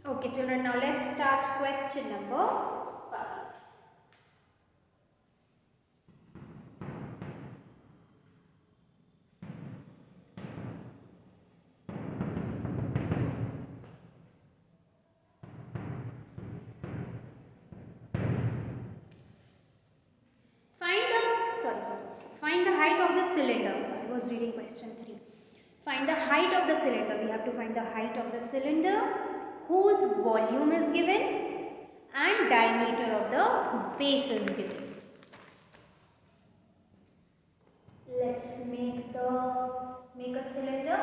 Okay, children, now let's start question number 5. Find the height of the cylinder. I was reading question 3. Find the height of the cylinder. We have to find the height of the cylinder whose volume is given and diameter of the base is given. Let's make a cylinder.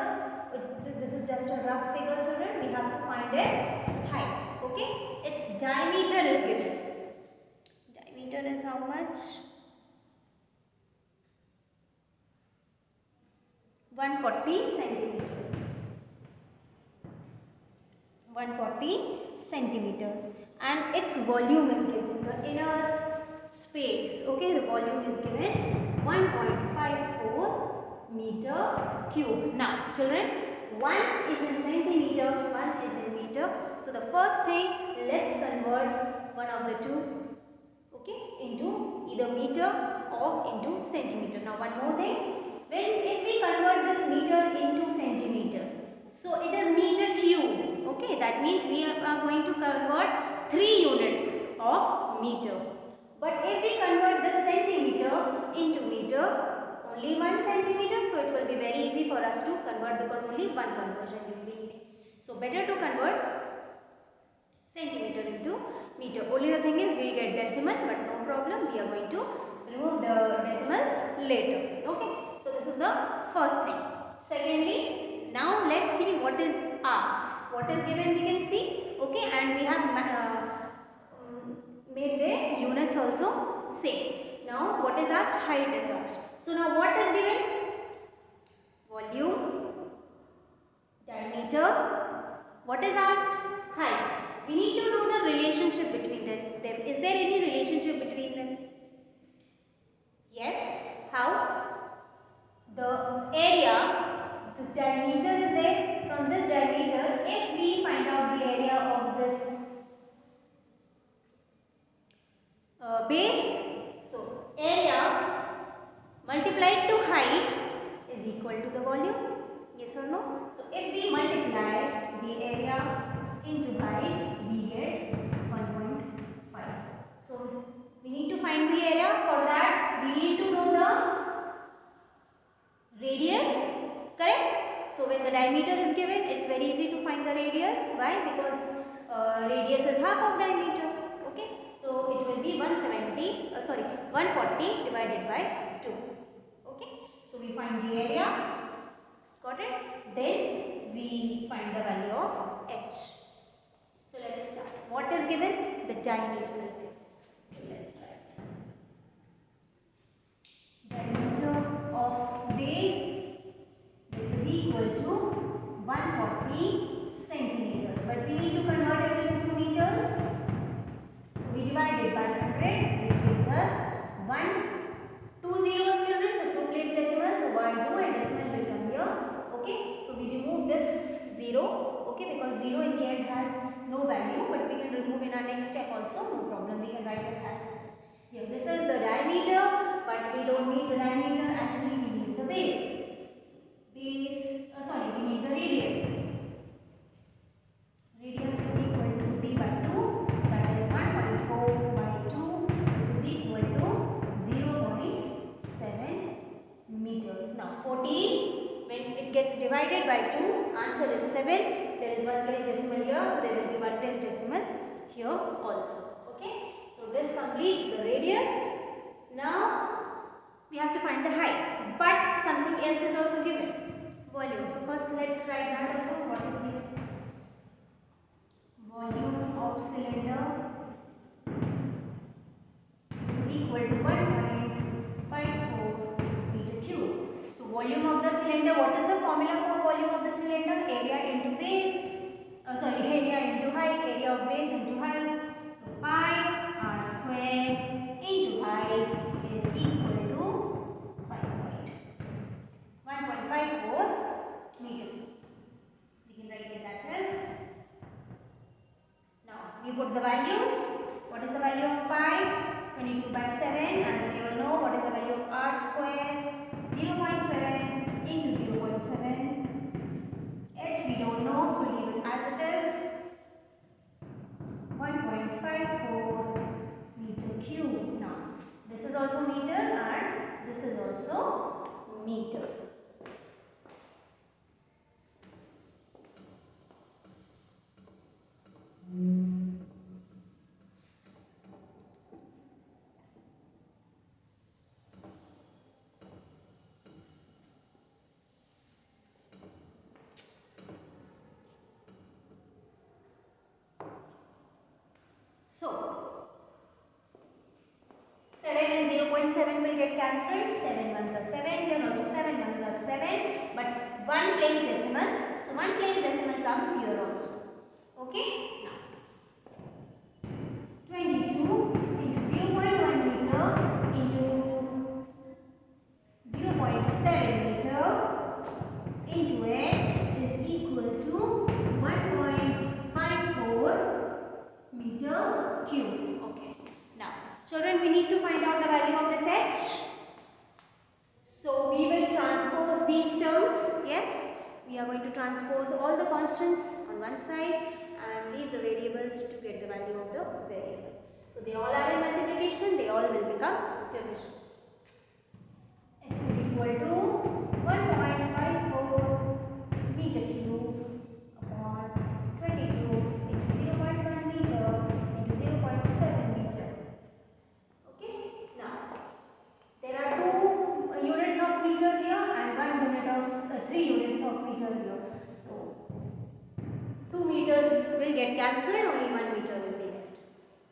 This is just a rough figure, children. We have to find its height. Okay, its diameter is given. Diameter is how much? 140 centimeters. 140 centimeters, and its volume is given. The inner space, okay, the volume is given 1.54 meter cube. Now, children, 1 is in centimeter, 1 is in meter. So, the first thing, let's convert one of the two, okay, into either meter or into centimeter. Now, one more thing, if we convert this meter into centimeter, so it is meter cube, okay, that means we are going to convert 3 units of meter. But if we convert this centimeter into meter, only 1 centimeter, so it will be very easy for us to convert because only one conversion will be needed. So better to convert centimeter into meter. Only the thing is we get decimal, but no problem, we are going to remove the decimals later. Okay, so this is the first thing. Secondly, now let's see what is asked. What is given we can see, okay, and we have made the units also same. Now what is asked? Height is asked. So now what is given? Volume, diameter. What is asked? Height. We need to know the relationship between them. Is there any relationship between them? Yes. How? The area, this diameter is there. From this diameter, if we find out the area of this base, so area multiplied to height is equal to the volume. Yes or no? So if we multiply the area into height, we get 1.5. So we need to find the area. For that, we need to know the radius, correct? So when the diameter is given, it's very easy to find the radius. Why? Because radius is half of diameter. Okay, so it will be 140 divided by 2. Okay, so we find the area. Got it? Then we find the value of h. So let's start. What is given? The diameter is given. So let's start. Diameter of base, which is equal to 140 centimeters. But we need to convert it into meters. So we divide it by 100, which gives us 2 zeros, children. So 2 place decimal. So 1, 2 and decimal will come here. Okay. So we remove this 0. Okay, because 0 in the end has no value, but we can remove in our next step also. No problem. We can write it as this. Here, this is the diameter, but we don't need the diameter. Actually, we need the base. We need the radius. Radius is equal to d by 2, that is 1.4 by 2, which is equal to 0.7 meters. Now 14, when it gets divided by 2, answer is 7. There is one place decimal here, so there will be one place decimal here also. Okay, so this completes the radius. Now we have to find the height, but something else is also given. Volume. So first let's write that also. What is given? Volume of cylinder is equal to 1.54 meter cube. So volume of the cylinder, what is the formula for volume of the cylinder? Area into base, area into height, area of base into height. So pi r square into height is equal to 1.54 meter. We can write it that as we put the values. What is the value of pi? 22 by 7. As we all know, what is the value of r square? 0.7 into 0.7. H we don't know, so leave it as it is. 1.54 meter cube. Now, this is also meter and this is also meter. So, 7 and 0.7 will get cancelled. 7 ones are 7, then also 7 ones are 7, but 1 place decimal. So, 1 place decimal comes here also. Okay? Now, 22 into 0.1 meter into 0.7 meter into x is equal to 1.54 meter cube. Okay. Now, children, we need to find out the value of this h. So, we will transpose these terms. Yes, we are going to transpose all the constants on one side and leave the variables to get the value of the variable. So, they all are in multiplication, they all will become division. H is equal to 1.54 meter cube upon 22 into 0.1 meter into 0.7 meter. Okay. Now, there are 2 units of meters here and 3 units of meters here. So, 2 meters will get cancelled, only 1 meter will be left.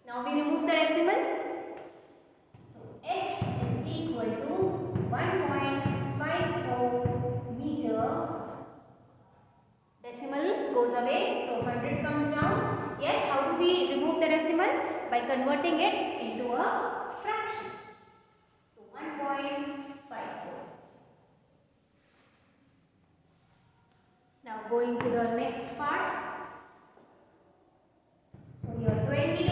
Now, we remove the decimal. So, h is equal to 1.54 meter. Decimal goes away, so 100 comes down. Yes, how do we remove the decimal? By converting it into a fraction. So 1.54. Now going to the next part. So here 22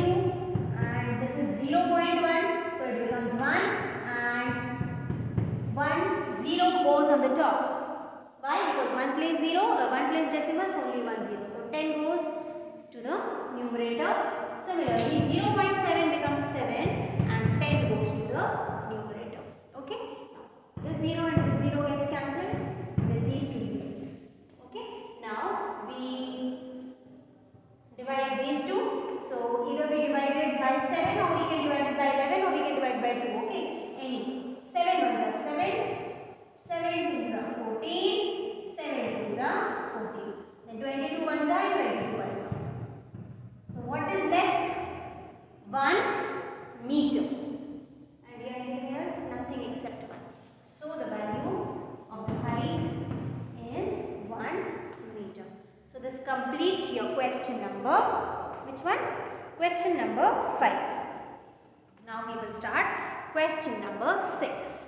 and this is 0.1, so it becomes 1 and 0 goes on the top. Why? Because 1 place 0, 1 place decimals, only 1 0. So 10 goes to the numerator. Similarly, 0.7 becomes 7 and 10 goes to the numerator. Okay? Now, this 0 and this 0 gets cancelled with these 2 zeros. Okay? Now, we divide these two. So, either we divide it by 7 or we can divide it by 11 or we can divide by 2. Okay? Any. 7 ones are 7. 7 twos are 14, 7 twos are 14. Then 22 ones are 22 ones are. So what is left? 1 meter. And here anything else? Nothing except 1. So the value of the height is 1 meter. So this completes your question number, which one? Question number 5. Now we will start question number 6.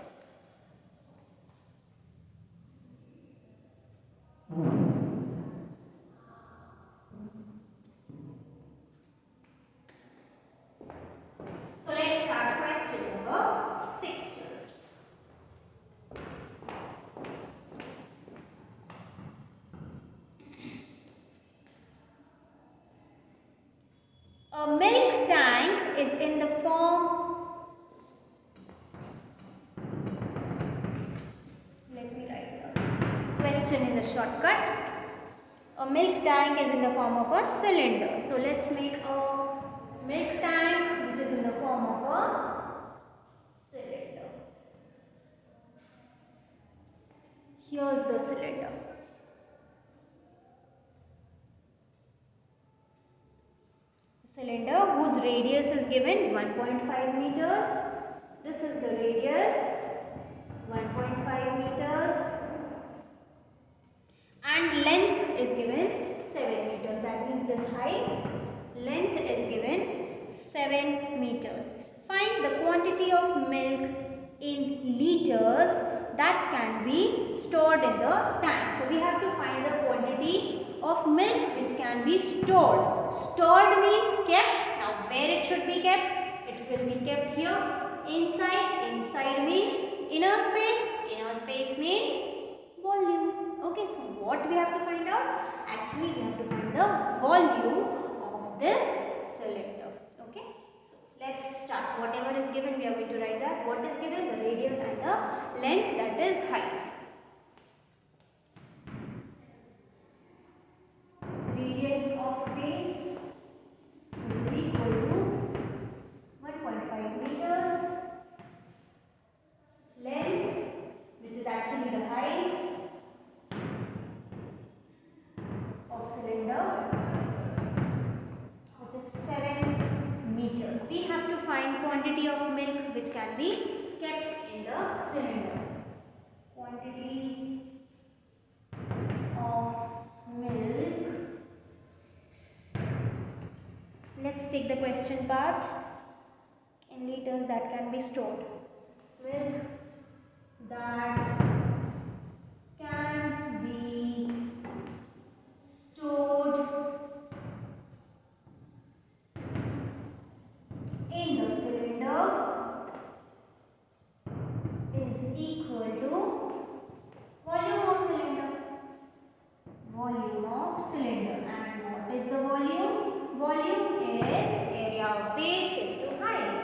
So let's start question number 6. A milk tank is in the form, let me write the question in the shortcut. A milk tank is in the form of a cylinder. So let's make a milk tank which is in the form of a cylinder. Here's the cylinder. Cylinder whose radius is given 1.5 meters. This is the radius 1.5 meters and length is given 7 meters. That means this height, length is given 7 meters. Find the quantity of milk in liters that can be stored in the tank. So we have to find the quantity of milk which can be stored. Stored means kept. Now where it should be kept? It will be kept here inside. Inside means inner space. Inner space means volume. Okay, so what we have to find out? Actually we have to find the volume of this cylinder. Okay, so let's start. Whatever is given we are going to write that. What is given? The radius and the length, that is height. Radius of base is equal to 1.5 meters. Length, which is actually the height of cylinder, which is 7 meters. We have to find quantity of milk which can be kept in the cylinder. Quantity of milk. Let's take the question part. In liters that can be stored. Milk that can be stored in the cylinder is equal to volume of cylinder. Volume of cylinder. And what is the volume? Volume is area of base into height.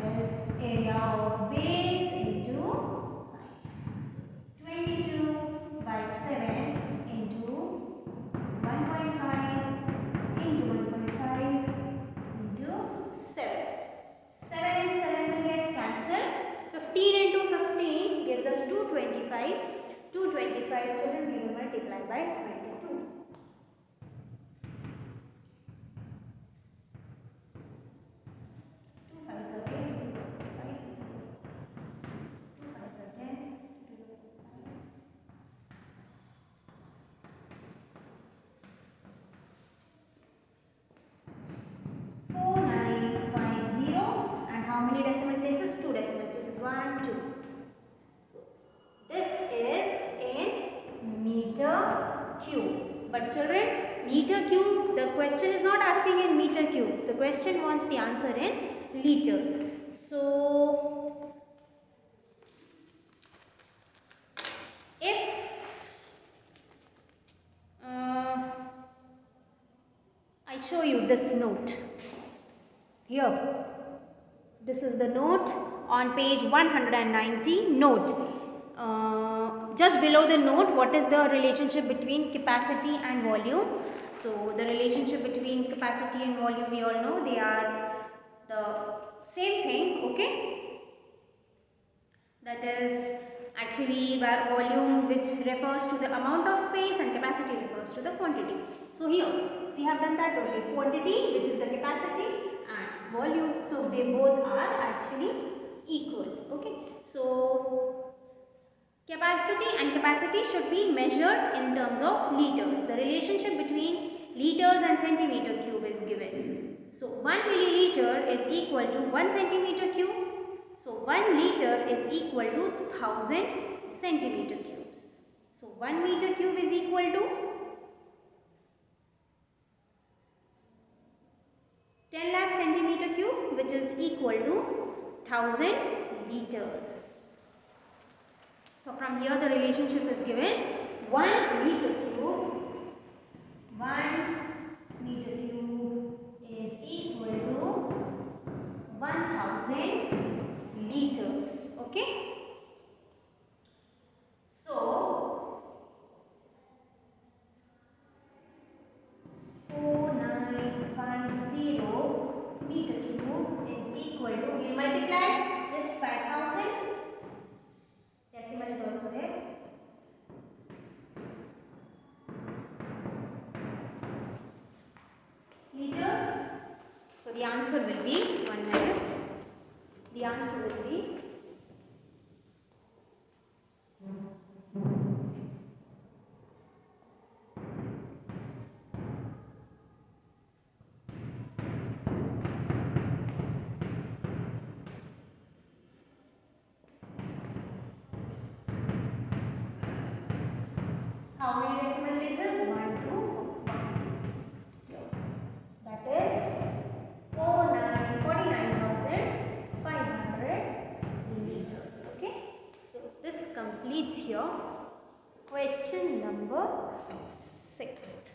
That is area of base into height. So 22 by 7 into 1.5 into 1.5 into 7. 7 and 7 will get cancelled. 15 into 15 gives us 225. 225 children we will multiply by 22. 2 5s are 8, 2 is 5, 2 5s are 10, 2 is 5. 4950. And how many decimal places? 2 decimal places. 1, 2. So this is in meter cube. But children, meter cube, the question is not asking in meter cube. The question wants the answer in liters. So if I show you this note here, this is the note on page 190. Note. Just below the note, what is the relationship between capacity and volume? So the relationship between capacity and volume, we all know they are the same thing, okay? That is actually volume, which refers to the amount of space, and capacity refers to the quantity. So here we have done that only. Quantity, which is the capacity, and volume. So they both are actually equal, okay? So capacity and capacity should be measured in terms of liters. The relationship between liters and centimeter cube is given. So 1 milliliter is equal to 1 centimeter cube. So 1 liter is equal to 1000 centimeter cubes. So 1 meter cube is equal to 10 lakh centimeter cube, which is equal to 1000 liters. So from here the relationship is given. 1 meter cube is equal to 1000 liters. Okay. So 4950 meter cube is equal to, we will multiply this 5000. Decimal is also there. Liters. So the answer will be, 1 minute. The answer will be how many decimal places? 1, 2. this completes your question number 6.